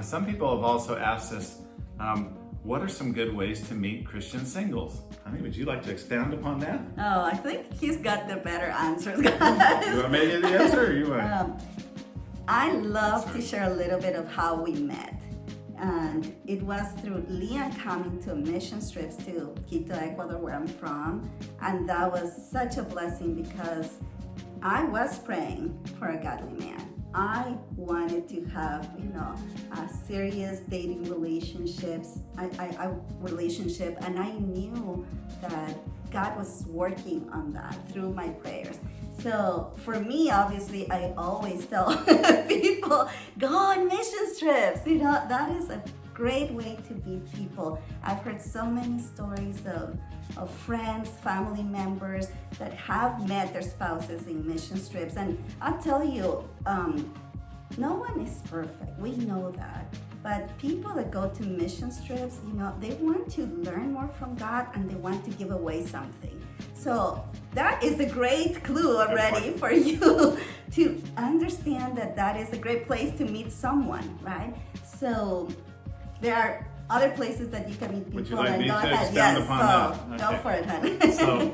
Some people have also asked us, what are some good ways to meet Christian singles? Honey, would you like to expound upon that? Oh, I think he's got the better answers, guys. You want me to give the answer, or you want? I love to share a little bit of how we met. And it was through Leon coming to mission trips to Quito, Ecuador, where I'm from. And that was such a blessing because I was praying for a godly man. I wanted to have, a serious dating relationships, relationship, and I knew that God was working on that through my prayers. So for me, obviously, I always tell people, go on mission trips. That is a great way to meet people. I've heard so many stories of friends, family members that have met their spouses in mission trips. And I'll tell you, no one is perfect. We know that. But people that go to mission trips, they want to learn more from God and they want to give away something. So that is a great clue already for you to understand that is a great place to meet someone, right? So there are other places that you can meet people. Would you like me go to ahead. expound Yes, upon so that? go for it, honey. So,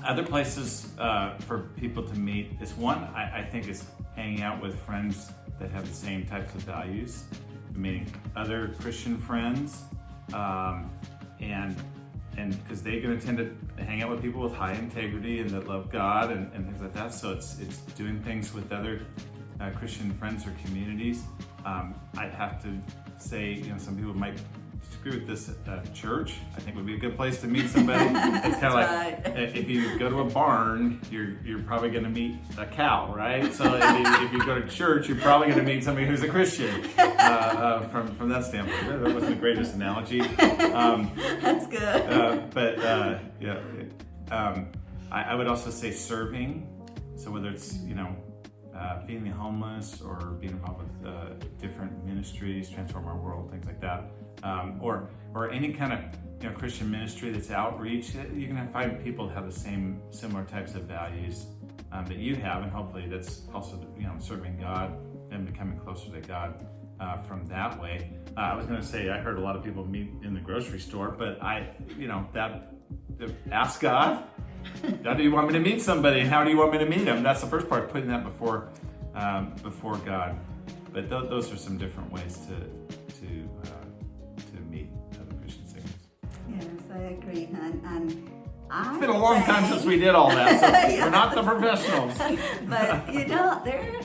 other places for people to meet is one, I think, is hanging out with friends that have the same types of values, meaning other Christian friends, and because they're going to tend to hang out with people with high integrity and that love God and things like that. So it's doing things with other Christian friends or communities. I'd have to say, some people might disagree with this. Church, I think, would be a good place to meet somebody. It's kind of like if you go to a barn, you're probably going to meet a cow, right? So if you go to church, you're probably going to meet somebody who's a Christian. From that standpoint, that wasn't the greatest analogy. That's good. I would also say serving. So whether it's feeding the homeless or being involved with different ministries, Transform Our World, things like that, or any kind of Christian ministry that's outreach, you can find people that have the similar types of values that you have, and hopefully that's also serving God and becoming closer to God from that way. I was going to say I heard a lot of people meet in the grocery store, but ask God. God, do you want me to meet somebody, and how do you want me to meet them? That's the first part, putting that before God. But those are some different ways to meet other Christian singles. Yes, I agree, and it's been a long time since we did all that, so we're not the professionals. But there are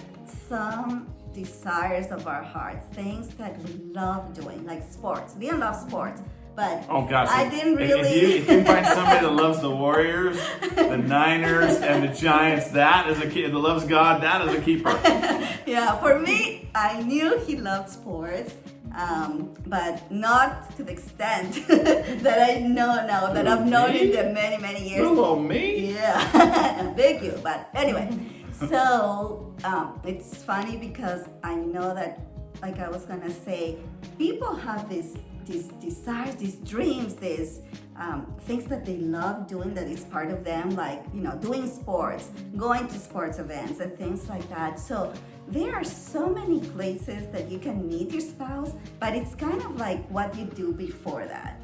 some desires of our hearts, things that we love doing, like sports. We love sports. But oh gosh, I didn't really. If you find somebody that loves the Warriors, the Niners, and the Giants, that is a key. That loves God, that is a keeper. Yeah, for me, I knew he loved sports, but not to the extent that I know now. That I've known him for many, many years. Hello, me. Yeah, big you. But anyway, so it's funny because I know that, like I was gonna say, people have these desires, these dreams, these things that they love doing that is part of them, like doing sports, going to sports events and things like that. So there are so many places that you can meet your spouse, but it's kind of like what you do before that.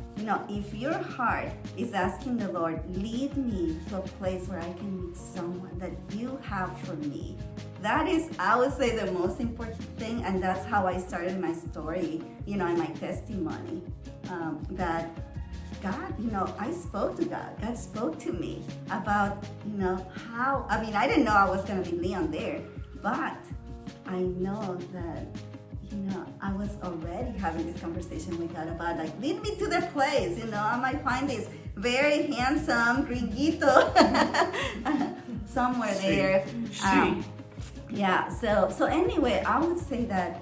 If your heart is asking the Lord, lead me to a place where I can meet someone that you have for me. That is, I would say, the most important thing, and that's how I started my story, and my testimony. That God, I spoke to God. God spoke to me about, how, I didn't know I was going to be Leon there, but I know that, I was already having this conversation with God about, like, lead me to the place, I might find this very handsome gringuito somewhere there. Yeah, so anyway, I would say that,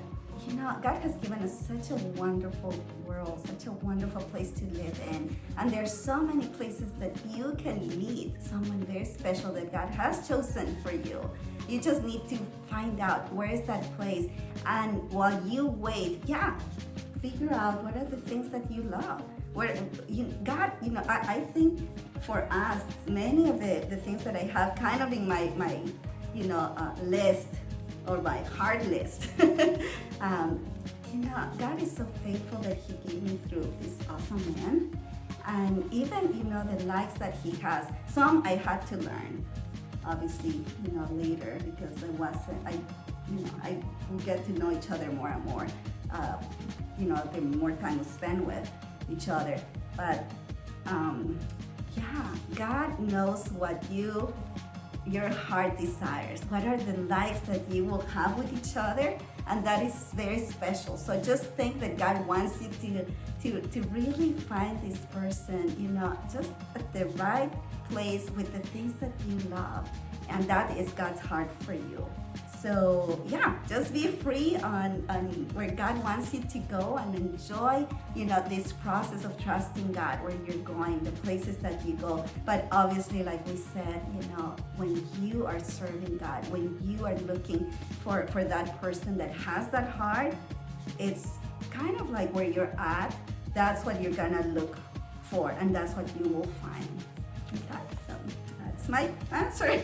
God has given us such a wonderful world, such a wonderful place to live in. And there's so many places that you can meet someone very special that God has chosen for you. You just need to find out where is that place. And while you wait, figure out what are the things that you love. God, I think for us, many of the things that I have kind of in my list or my heart list. You know, God is so faithful that He gave me through this awesome man. And even, you know, the likes that he has, some I had to learn, obviously, you know, later, because I will get to know each other more and more, you know, the more time we spend with each other. But, yeah, God knows what your heart desires. What are the likes that you will have with each other? And that is very special. So just think that God wants you to really find this person, you know, just at the right place with the things that you love. And that is God's heart for you. So yeah, just be free on where God wants you to go and enjoy, you know, this process of trusting God, where you're going, the places that you go. But obviously, like we said, you know, when you are serving God, when you are looking for that person that has that heart, it's kind of like where you're at, that's what you're gonna look for, and that's what you will find. Okay, so that's my answer.